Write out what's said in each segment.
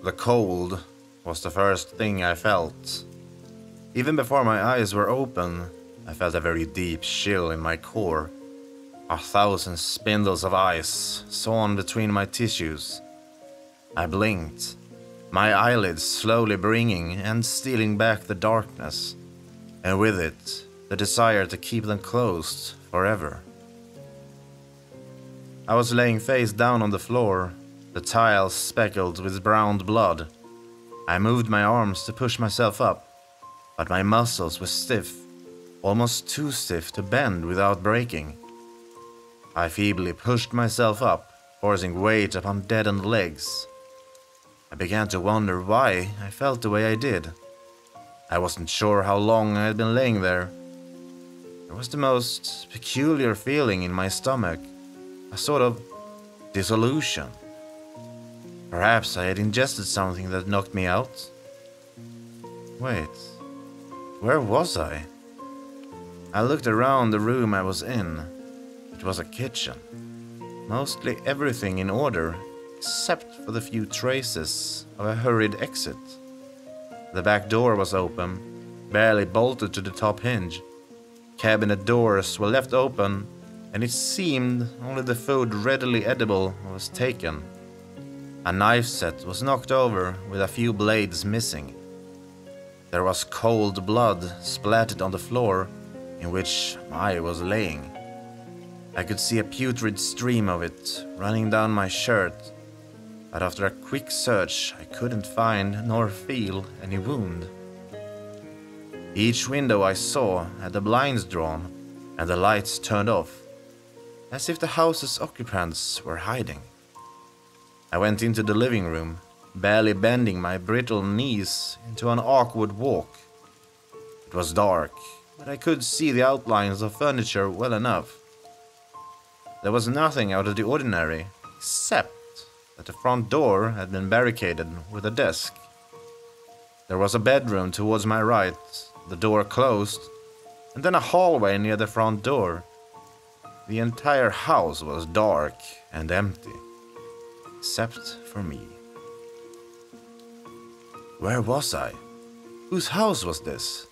The cold was the first thing I felt. Even before my eyes were open, I felt a very deep chill in my core. 1,000 spindles of ice sawn between my tissues. I blinked, my eyelids slowly bringing and stealing back the darkness, and with it, the desire to keep them closed forever. I was laying face down on the floor, the tiles speckled with browned blood. I moved my arms to push myself up, but my muscles were stiff, almost too stiff to bend without breaking. I feebly pushed myself up, forcing weight upon deadened legs. I began to wonder why I felt the way I did. I wasn't sure how long I had been laying there. There was the most peculiar feeling in my stomach, a sort of dissolution. Perhaps I had ingested something that knocked me out. Wait, where was I? I looked around the room I was in. It was a kitchen. Mostly everything in order, except for the few traces of a hurried exit. The back door was open, barely bolted to the top hinge. Cabinet doors were left open, and it seemed only the food readily edible was taken. A knife set was knocked over with a few blades missing. There was cold blood splattered on the floor in which I was laying. I could see a putrid stream of it running down my shirt, but after a quick search I couldn't find nor feel any wound. Each window I saw had the blinds drawn and the lights turned off, as if the house's occupants were hiding. I went into the living room, barely bending my brittle knees into an awkward walk. It was dark, but I could see the outlines of furniture well enough. There was nothing out of the ordinary, except that the front door had been barricaded with a desk. There was a bedroom towards my right, the door closed, and then a hallway near the front door. The entire house was dark and empty, except for me. Where was I? Whose house was this?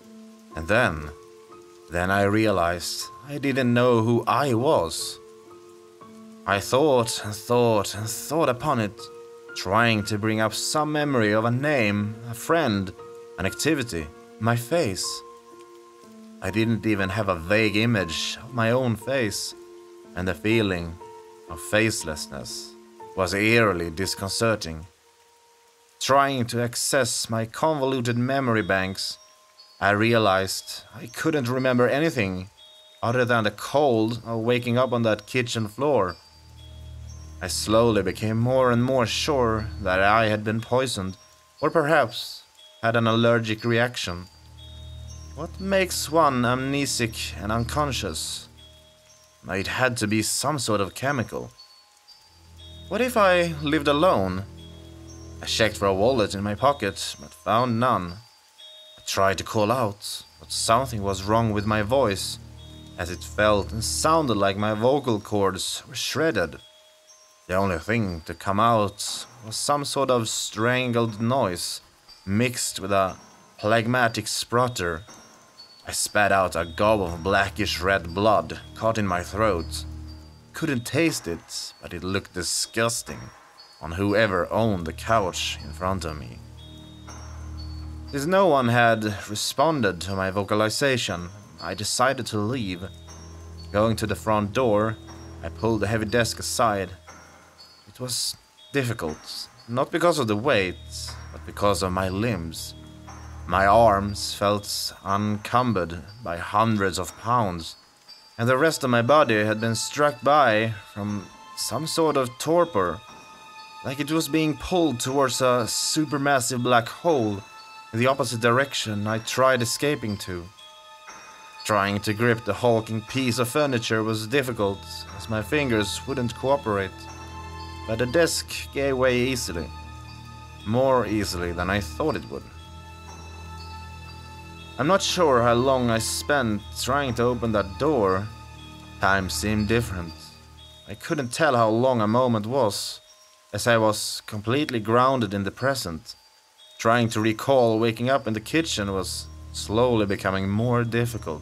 And then I realized I didn't know who I was. I thought and thought and thought upon it, trying to bring up some memory of a name, a friend, an activity, my face. I didn't even have a vague image of my own face, and the feeling of facelessness was eerily disconcerting. Trying to access my convoluted memory banks, I realized I couldn't remember anything other than the cold of waking up on that kitchen floor. I slowly became more and more sure that I had been poisoned, or perhaps had an allergic reaction. What makes one amnesic and unconscious? It had to be some sort of chemical. What if I lived alone? I checked for a wallet in my pocket, but found none. I tried to call out, but something was wrong with my voice, as it felt and sounded like my vocal cords were shredded. The only thing to come out was some sort of strangled noise, mixed with a phlegmatic splutter. I spat out a gob of blackish red blood caught in my throat. Couldn't taste it, but it looked disgusting on whoever owned the couch in front of me. Since no one had responded to my vocalization, I decided to leave. Going to the front door, I pulled the heavy desk aside. It was difficult, not because of the weight, but because of my limbs. My arms felt unencumbered by hundreds of pounds, and the rest of my body had been struck by from some sort of torpor, like it was being pulled towards a supermassive black hole in the opposite direction I tried escaping to. Trying to grip the hulking piece of furniture was difficult, as my fingers wouldn't cooperate, but the desk gave way easily, more easily than I thought it would. I'm not sure how long I spent trying to open that door. Time seemed different. I couldn't tell how long a moment was. as I was completely grounded in the present. Trying to recall waking up in the kitchen was slowly becoming more difficult.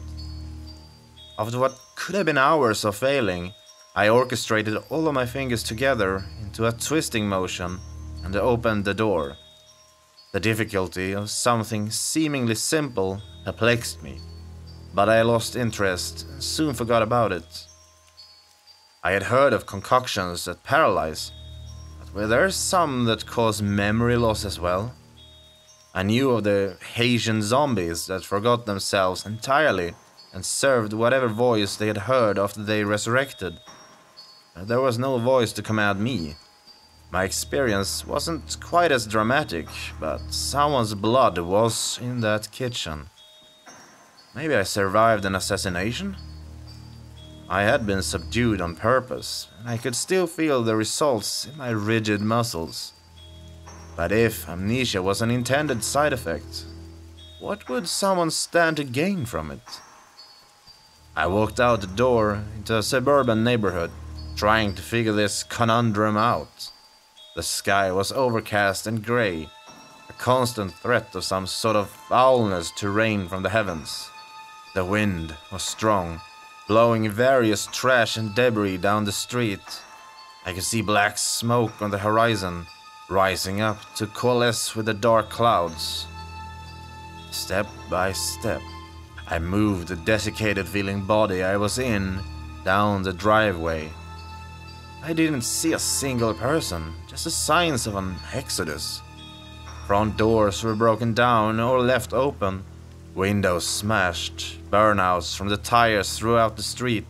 After what could have been hours of failing, I orchestrated all of my fingers together into a twisting motion and opened the door. The difficulty of something seemingly simple perplexed me, but I lost interest and soon forgot about it. I had heard of concoctions that paralyze, but were there some that cause memory loss as well? I knew of the Haitian zombies that forgot themselves entirely and served whatever voice they had heard after they resurrected. But there was no voice to command me. My experience wasn't quite as dramatic, but someone's blood was in that kitchen. Maybe I survived an assassination? I had been subdued on purpose, and I could still feel the results in my rigid muscles. But if amnesia was an intended side effect, what would someone stand to gain from it? I walked out the door into a suburban neighborhood, trying to figure this conundrum out. The sky was overcast and grey, a constant threat of some sort of foulness to rain from the heavens. The wind was strong, blowing various trash and debris down the street. I could see black smoke on the horizon, rising up to coalesce with the dark clouds. Step by step, I moved the desiccated-feeling body I was in down the driveway. I didn't see a single person, just the signs of an exodus. Front doors were broken down or left open, windows smashed, burnouts from the tires throughout the street,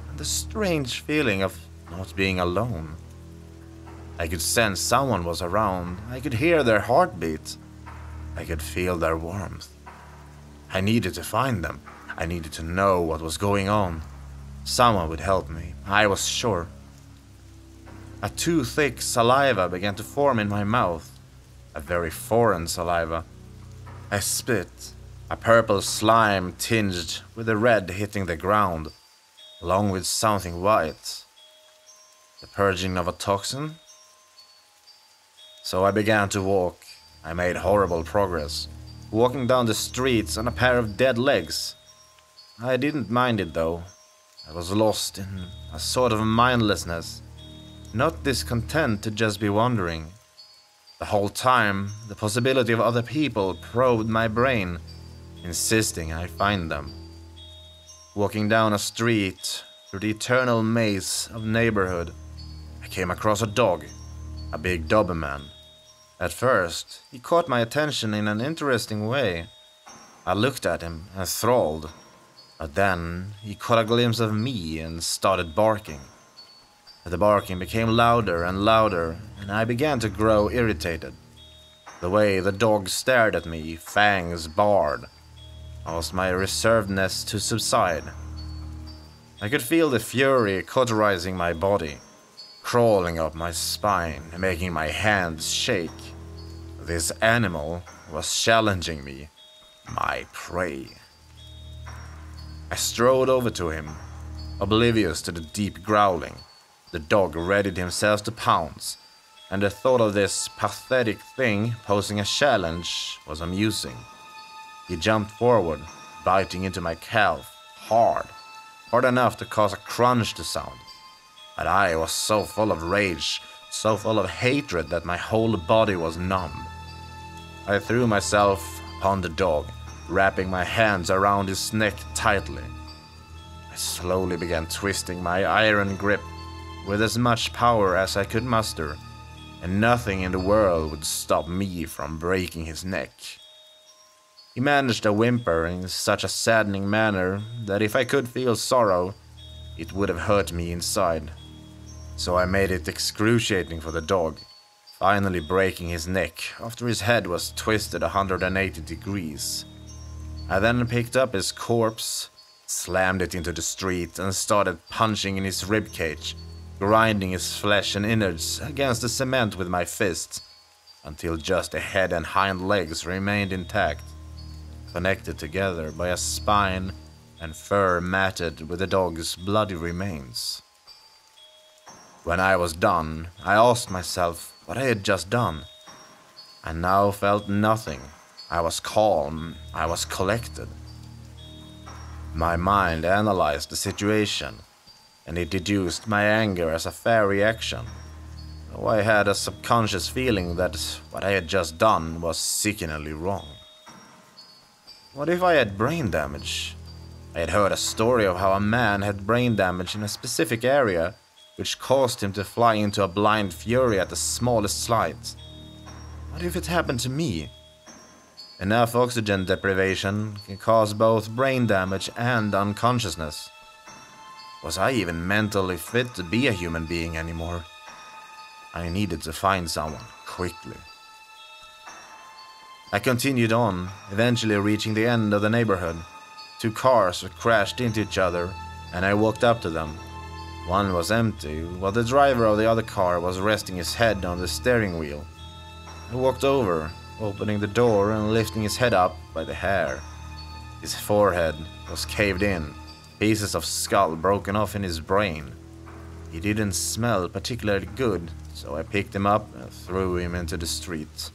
and the strange feeling of not being alone. I could sense someone was around, I could hear their heartbeat, I could feel their warmth. I needed to find them, I needed to know what was going on. Someone would help me, I was sure. A too thick saliva began to form in my mouth, a very foreign saliva. I spit, a purple slime tinged with the red hitting the ground, along with something white. The purging of a toxin? So I began to walk. I made horrible progress, walking down the streets on a pair of dead legs. I didn't mind it though. I was lost in a sort of mindlessness, not discontent to just be wandering. The whole time, the possibility of other people probed my brain, insisting I find them. Walking down a street through the eternal maze of neighborhood, I came across a dog, a big Doberman. At first, he caught my attention in an interesting way. I looked at him, enthralled, but then he caught a glimpse of me and started barking. The barking became louder and louder, and I began to grow irritated. The way the dog stared at me, fangs bared, caused my reservedness to subside. I could feel the fury cauterizing my body, crawling up my spine, making my hands shake. This animal was challenging me, my prey. I strode over to him, oblivious to the deep growling. The dog readied himself to pounce, and the thought of this pathetic thing posing a challenge was amusing. He jumped forward, biting into my calf, hard enough to cause a crunch to sound. But I was so full of rage, so full of hatred that my whole body was numb. I threw myself upon the dog, wrapping my hands around his neck tightly. I slowly began twisting my iron grip with as much power as I could muster, and nothing in the world would stop me from breaking his neck. He managed to whimper in such a saddening manner that if I could feel sorrow, it would have hurt me inside. So I made it excruciating for the dog, finally breaking his neck after his head was twisted 180 degrees. I then picked up his corpse, slammed it into the street, and started punching in his ribcage, grinding his flesh and innards against the cement with my fists, until just the head and hind legs remained intact, connected together by a spine and fur matted with the dog's bloody remains. When I was done, I asked myself what I had just done. I now felt nothing. I was calm, I was collected. My mind analyzed the situation, and it deduced my anger as a fair reaction, though I had a subconscious feeling that what I had just done was sickeningly wrong. What if I had brain damage? I had heard a story of how a man had brain damage in a specific area, which caused him to fly into a blind fury at the smallest slight. What if it happened to me? Enough oxygen deprivation can cause both brain damage and unconsciousness. Was I even mentally fit to be a human being anymore? I needed to find someone, quickly. I continued on, eventually reaching the end of the neighborhood. 2 cars crashed into each other, and I walked up to them. One was empty, while the driver of the other car was resting his head on the steering wheel. I walked over, opening the door and lifting his head up by the hair. His forehead was caved in, pieces of skull broken off in his brain. He didn't smell particularly good, so I picked him up and threw him into the street.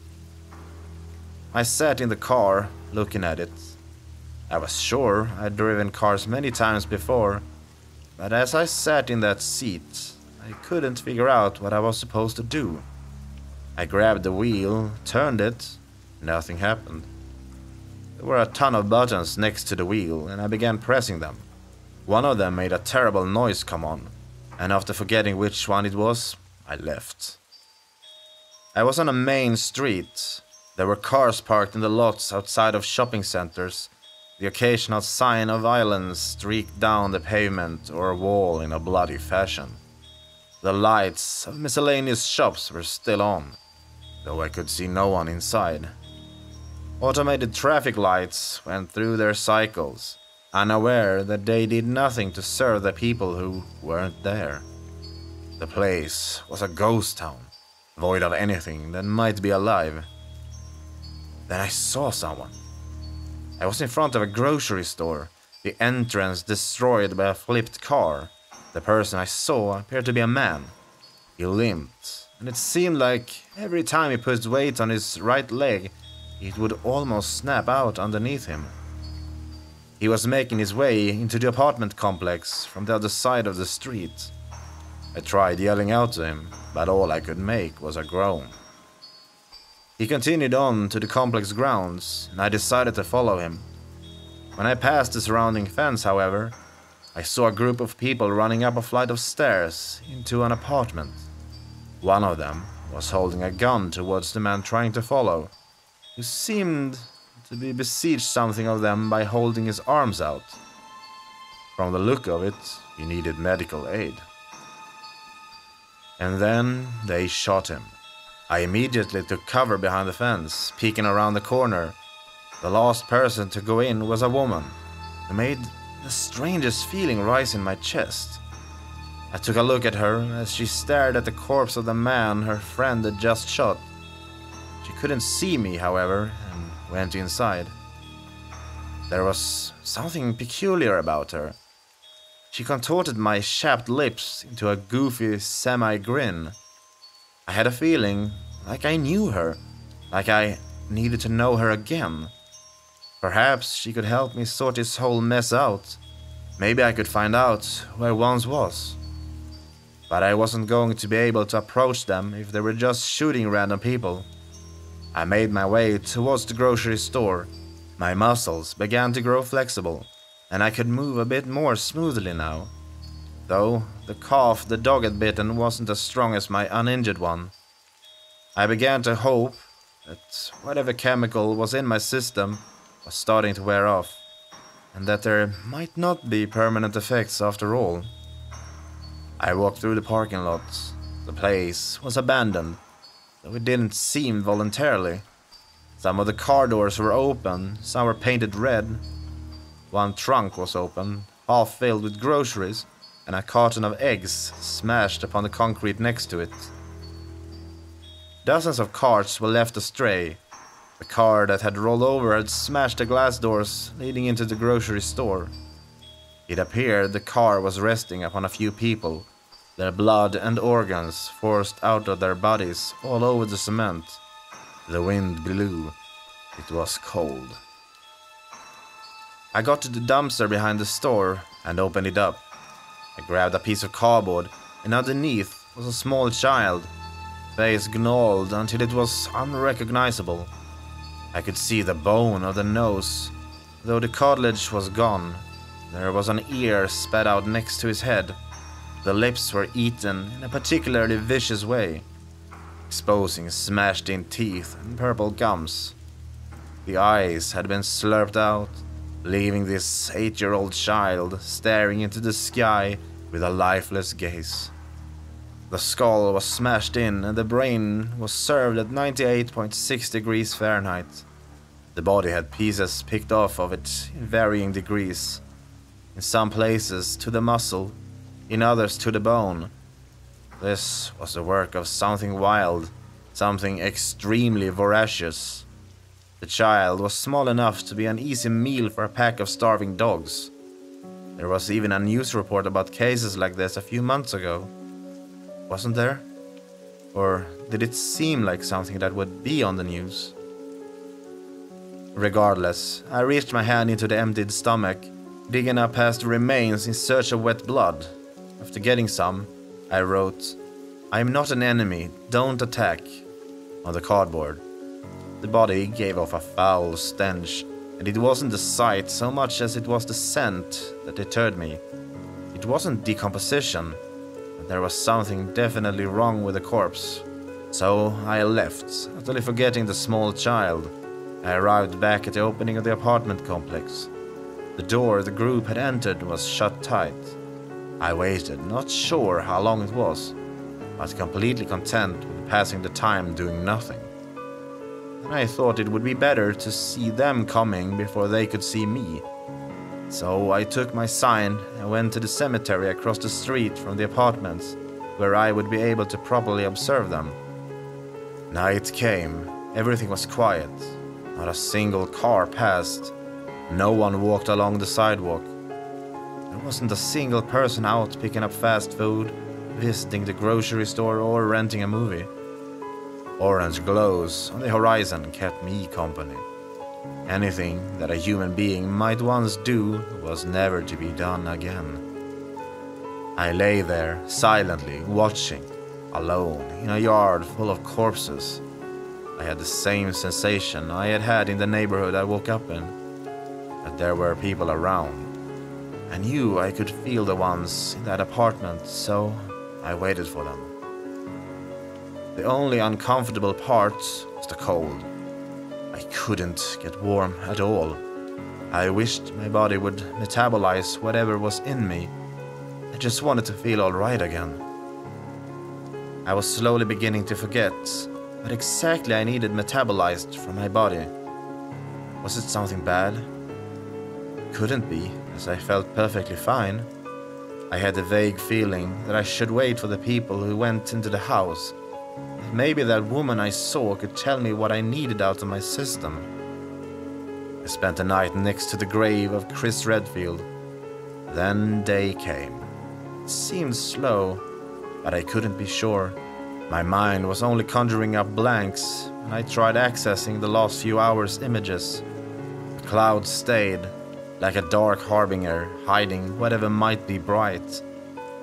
I sat in the car, looking at it. I was sure I'd driven cars many times before, but as I sat in that seat, I couldn't figure out what I was supposed to do. I grabbed the wheel, turned it, nothing happened. There were a ton of buttons next to the wheel, and I began pressing them. One of them made a terrible noise come on, and after forgetting which one it was, I left. I was on a main street. There were cars parked in the lots outside of shopping centers. The occasional sign of eyelids streaked down the pavement or wall in a bloody fashion. The lights of miscellaneous shops were still on, though I could see no one inside. Automated traffic lights went through their cycles, unaware that they did nothing to serve the people who weren't there. The place was a ghost town, void of anything that might be alive. Then I saw someone. I was in front of a grocery store, the entrance destroyed by a flipped car. The person I saw appeared to be a man. He limped, and it seemed like every time he put weight on his right leg, it would almost snap out underneath him. He was making his way into the apartment complex from the other side of the street. I tried yelling out to him, but all I could make was a groan. He continued on to the complex grounds, and I decided to follow him. When I passed the surrounding fence, however, I saw a group of people running up a flight of stairs into an apartment. One of them was holding a gun towards the man trying to follow, who seemed to be besieged something of them by holding his arms out. From the look of it, he needed medical aid. And then they shot him. I immediately took cover behind the fence, peeking around the corner. The last person to go in was a woman, who made the strangest feeling rise in my chest. I took a look at her as she stared at the corpse of the man her friend had just shot. She couldn't see me, however, and went inside. There was something peculiar about her. She contorted my chapped lips into a goofy semi-grin. I had a feeling like I knew her, like I needed to know her again. Perhaps she could help me sort this whole mess out. Maybe I could find out who I once was. But I wasn't going to be able to approach them if they were just shooting random people. I made my way towards the grocery store. My muscles began to grow flexible, and I could move a bit more smoothly now. Though the cough the dog had bitten wasn't as strong as my uninjured one. I began to hope that whatever chemical was in my system was starting to wear off, and that there might not be permanent effects after all. I walked through the parking lot. The place was abandoned, though it didn't seem voluntarily. Some of the car doors were open, some were painted red. One trunk was open, half filled with groceries, and a carton of eggs smashed upon the concrete next to it. Dozens of carts were left astray. The car that had rolled over had smashed the glass doors leading into the grocery store. It appeared the car was resting upon a few people, their blood and organs forced out of their bodies all over the cement. The wind blew. It was cold. I got to the dumpster behind the store and opened it up. I grabbed a piece of cardboard, and underneath was a small child, face gnawed until it was unrecognizable. I could see the bone of the nose, though the cartilage was gone. There was an ear spat out next to his head. The lips were eaten in a particularly vicious way, exposing smashed-in teeth and purple gums. The eyes had been slurped out, leaving this 8-year-old child staring into the sky with a lifeless gaze. The skull was smashed in and the brain was served at 98.6 degrees Fahrenheit. The body had pieces picked off of it in varying degrees. In some places to the muscle, in others to the bone. This was the work of something wild, something extremely voracious. The child was small enough to be an easy meal for a pack of starving dogs. There was even a news report about cases like this a few months ago. Wasn't there? Or did it seem like something that would be on the news? Regardless, I reached my hand into the emptied stomach, digging up past the remains in search of wet blood. After getting some, I wrote, "I am not an enemy, don't attack," on the cardboard. The body gave off a foul stench, and it wasn't the sight so much as it was the scent that deterred me. It wasn't decomposition, but there was something definitely wrong with the corpse. So I left, utterly forgetting the small child. I arrived back at the opening of the apartment complex. The door the group had entered was shut tight. I waited, not sure how long it was, but completely content with passing the time doing nothing. And I thought it would be better to see them coming before they could see me. So I took my sign and went to the cemetery across the street from the apartments, where I would be able to properly observe them. Night came, everything was quiet. Not a single car passed. No one walked along the sidewalk. There wasn't a single person out picking up fast food, visiting the grocery store, or renting a movie. Orange glows on the horizon kept me company. Anything that a human being might once do was never to be done again. I lay there, silently watching, alone, in a yard full of corpses. I had the same sensation I had had in the neighborhood I woke up in, that there were people around. I knew I could feel the ones in that apartment, so I waited for them. The only uncomfortable part was the cold. I couldn't get warm at all. I wished my body would metabolize whatever was in me. I just wanted to feel alright again. I was slowly beginning to forget what exactly I needed metabolized from my body. Was it something bad? Couldn't be, as I felt perfectly fine. I had a vague feeling that I should wait for the people who went into the house. Maybe that woman I saw could tell me what I needed out of my system. I spent the night next to the grave of Chris Redfield. Then day came. It seemed slow, but I couldn't be sure. My mind was only conjuring up blanks, and I tried accessing the last few hours' images. The clouds stayed, like a dark harbinger, hiding whatever might be bright,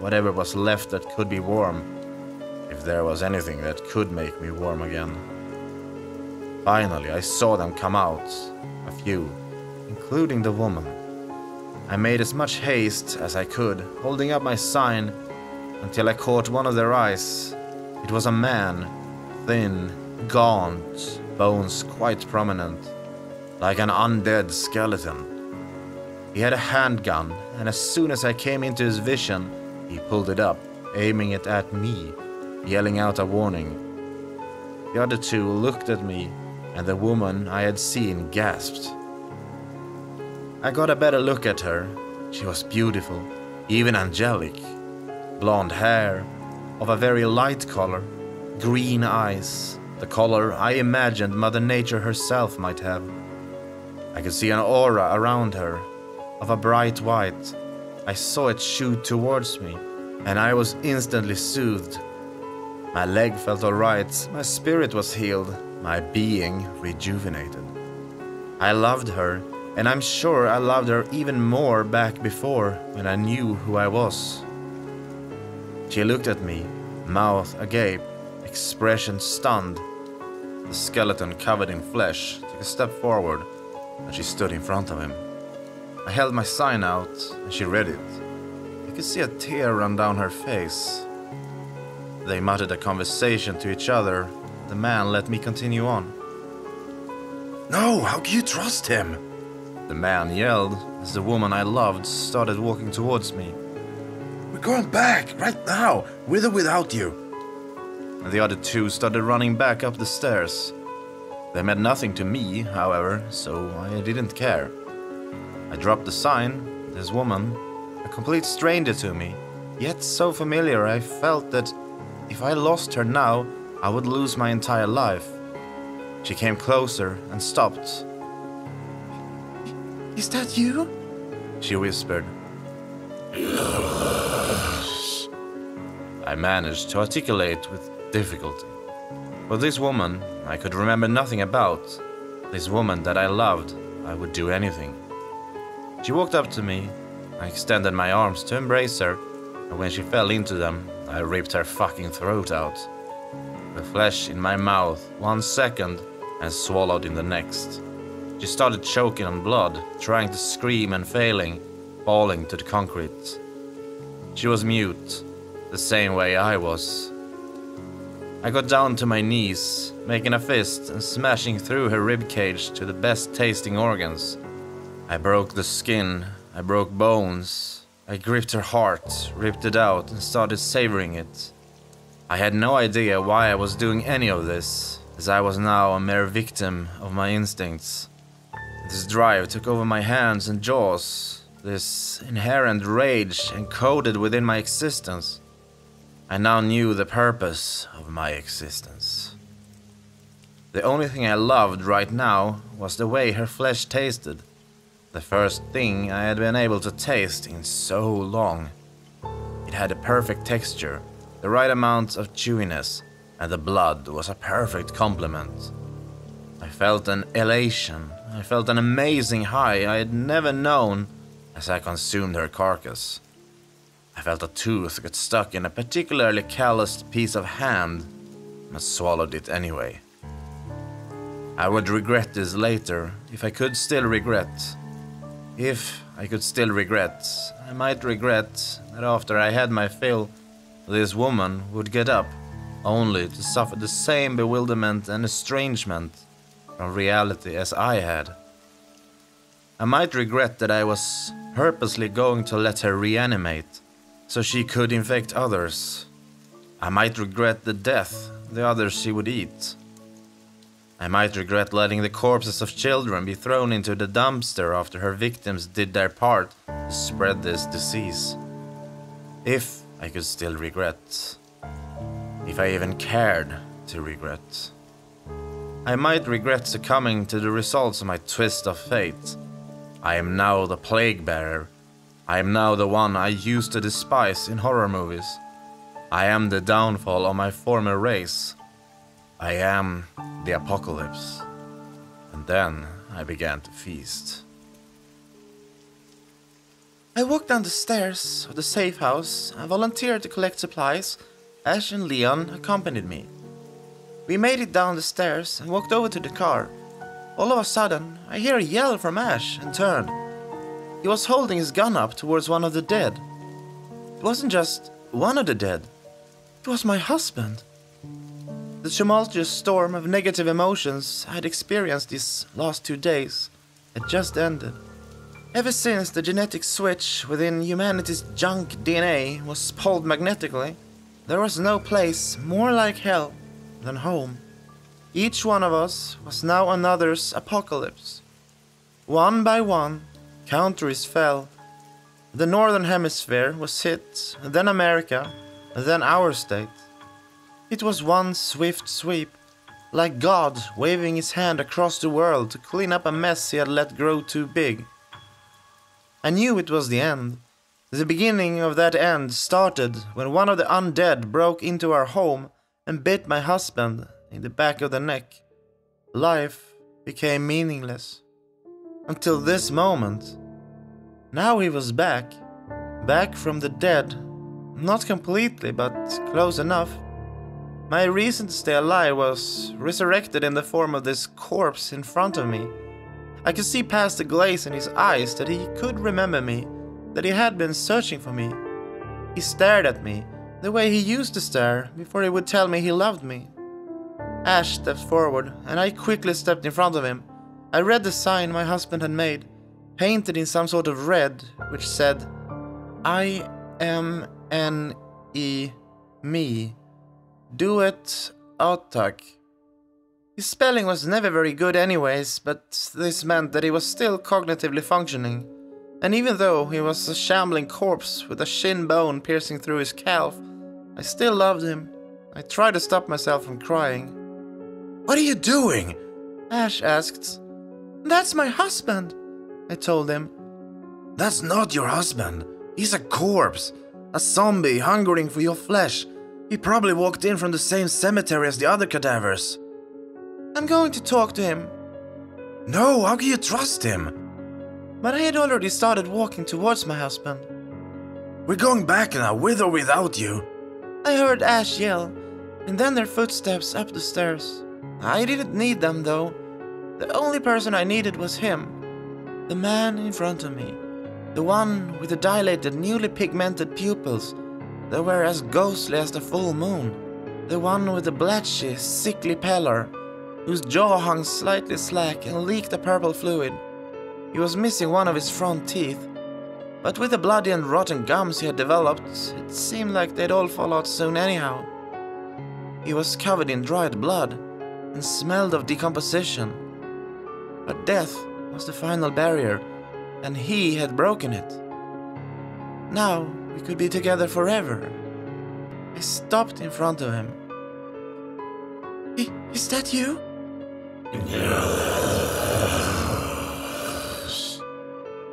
whatever was left that could be warm. If there was anything that could make me warm again. Finally, I saw them come out, a few, including the woman. I made as much haste as I could, holding up my sign, until I caught one of their eyes. It was a man, thin, gaunt, bones quite prominent, like an undead skeleton. He had a handgun, and as soon as I came into his vision, he pulled it up, aiming it at me, yelling out a warning. The other two looked at me, and the woman I had seen gasped. I got a better look at her. She was beautiful, even angelic. Blonde hair, of a very light color, green eyes, the color I imagined Mother Nature herself might have. I could see an aura around her, of a bright white. I saw it shoot towards me, and I was instantly soothed. My leg felt alright, my spirit was healed, my being rejuvenated. I loved her, and I'm sure I loved her even more back before, when I knew who I was. She looked at me, mouth agape, expression stunned. The skeleton covered in flesh took a step forward, and she stood in front of him. I held my sign out, and she read it. I could see a tear run down her face. They muttered a conversation to each other. The man let me continue on. No, how can you trust him? The man yelled as the woman I loved started walking towards me. We're going back, right now, with or without you. And the other two started running back up the stairs. They meant nothing to me, however, so I didn't care. I dropped the sign. This woman, a complete stranger to me, yet so familiar I felt that if I lost her now, I would lose my entire life. She came closer and stopped. Is that you? She whispered. I managed to articulate with difficulty. For this woman, I could remember nothing about. This woman that I loved, I would do anything. She walked up to me. I extended my arms to embrace her, and when she fell into them, I ripped her fucking throat out. The flesh in my mouth 1 second and swallowed in the next. She started choking on blood, trying to scream and failing, falling to the concrete. She was mute, the same way I was. I got down to my knees, making a fist and smashing through her ribcage to the best tasting organs. I broke the skin, I broke bones. I gripped her heart, ripped it out, and started savoring it. I had no idea why I was doing any of this, as I was now a mere victim of my instincts. This drive took over my hands and jaws, this inherent rage encoded within my existence. I now knew the purpose of my existence. The only thing I loved right now was the way her flesh tasted. The first thing I had been able to taste in so long. It had a perfect texture, the right amount of chewiness, and the blood was a perfect complement. I felt an elation, I felt an amazing high I had never known as I consumed her carcass. I felt a tooth get stuck in a particularly calloused piece of hand, but swallowed it anyway. I would regret this later, if I could still regret. If I could still regret, I might regret that after I had my fill, this woman would get up, only to suffer the same bewilderment and estrangement from reality as I had. I might regret that I was purposely going to let her reanimate, so she could infect others. I might regret the death the others she would eat. I might regret letting the corpses of children be thrown into the dumpster after her victims did their part to spread this disease. If I could still regret. If I even cared to regret. I might regret succumbing to the results of my twist of fate. I am now the plague bearer. I am now the one I used to despise in horror movies. I am the downfall of my former race. I am the apocalypse. And then I began to feast. I walked down the stairs of the safe house and volunteered to collect supplies. Ash and Leon accompanied me. We made it down the stairs and walked over to the car. All of a sudden, I hear a yell from Ash and turned. He was holding his gun up towards one of the dead. It wasn't just one of the dead. It was my husband. The tumultuous storm of negative emotions I had experienced these last 2 days had just ended. Ever since the genetic switch within humanity's junk DNA was pulled magnetically, there was no place more like hell than home. Each one of us was now another's apocalypse. One by one, countries fell. The northern hemisphere was hit, and then America, and then our state. It was one swift sweep, like God waving his hand across the world to clean up a mess he had let grow too big. I knew it was the end. The beginning of that end started when one of the undead broke into our home and bit my husband in the back of the neck. Life became meaningless. Until this moment. Now he was back. Back from the dead. Not completely, but close enough. My reason to stay alive was resurrected in the form of this corpse in front of me. I could see past the glaze in his eyes that he could remember me, that he had been searching for me. He stared at me, the way he used to stare before he would tell me he loved me. Ash stepped forward, and I quickly stepped in front of him. I read the sign my husband had made, painted in some sort of red, which said, I-M-N-E, me. Do it, Atak. His spelling was never very good anyways, but this meant that he was still cognitively functioning. And even though he was a shambling corpse with a shin bone piercing through his calf, I still loved him. I tried to stop myself from crying. What are you doing? Ash asked. That's my husband, I told him. That's not your husband. He's a corpse. A zombie hungering for your flesh. He probably walked in from the same cemetery as the other cadavers. I'm going to talk to him. No, how can you trust him? But I had already started walking towards my husband. We're going back now, with or without you. I heard Ash yell, and then their footsteps up the stairs. I didn't need them though. The only person I needed was him. The man in front of me. The one with the dilated, newly pigmented pupils that were as ghostly as the full moon. The one with the blotchy, sickly pallor, whose jaw hung slightly slack and leaked a purple fluid. He was missing one of his front teeth, but with the bloody and rotten gums he had developed, it seemed like they'd all fall out soon anyhow. He was covered in dried blood and smelled of decomposition. But death was the final barrier, and he had broken it. Now we could be together forever. I stopped in front of him. Is that you?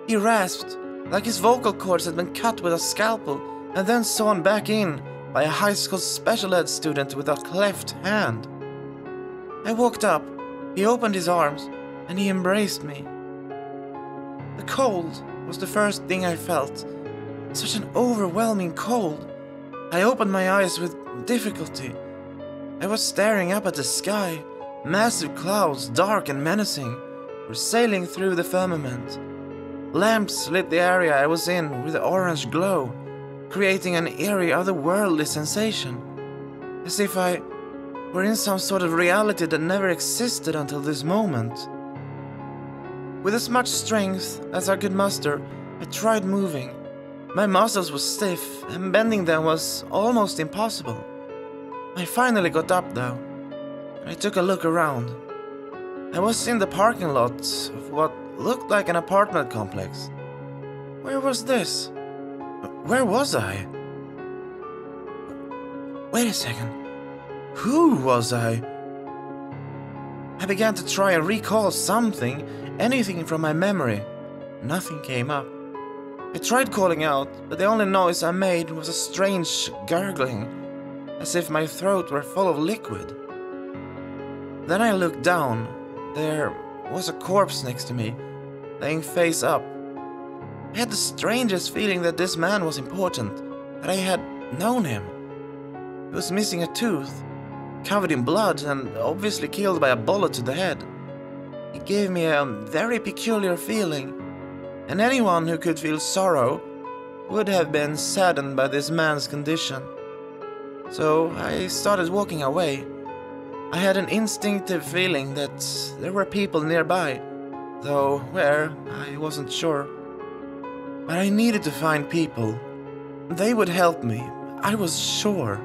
He rasped, like his vocal cords had been cut with a scalpel and then sewn back in by a high school special ed student with a cleft hand. I walked up, he opened his arms, and he embraced me. The cold was the first thing I felt. Such an overwhelming cold. I opened my eyes with difficulty. I was staring up at the sky. Massive clouds, dark and menacing, were sailing through the firmament. Lamps lit the area I was in with an orange glow, creating an eerie, otherworldly sensation, as if I were in some sort of reality that never existed until this moment. With as much strength as I could muster, I tried moving. My muscles were stiff, and bending them was almost impossible. I finally got up though, and I took a look around. I was in the parking lot of what looked like an apartment complex. Where was this? Where was I? Wait a second. Who was I? I began to try and recall something, anything from my memory. Nothing came up. I tried calling out, but the only noise I made was a strange gurgling, as if my throat were full of liquid. Then I looked down. There was a corpse next to me, laying face up. I had the strangest feeling that this man was important, that I had known him. He was missing a tooth, covered in blood, and obviously killed by a bullet to the head. It gave me a very peculiar feeling, and anyone who could feel sorrow would have been saddened by this man's condition. So I started walking away. I had an instinctive feeling that there were people nearby, though where, I wasn't sure. But I needed to find people. They would help me, I was sure.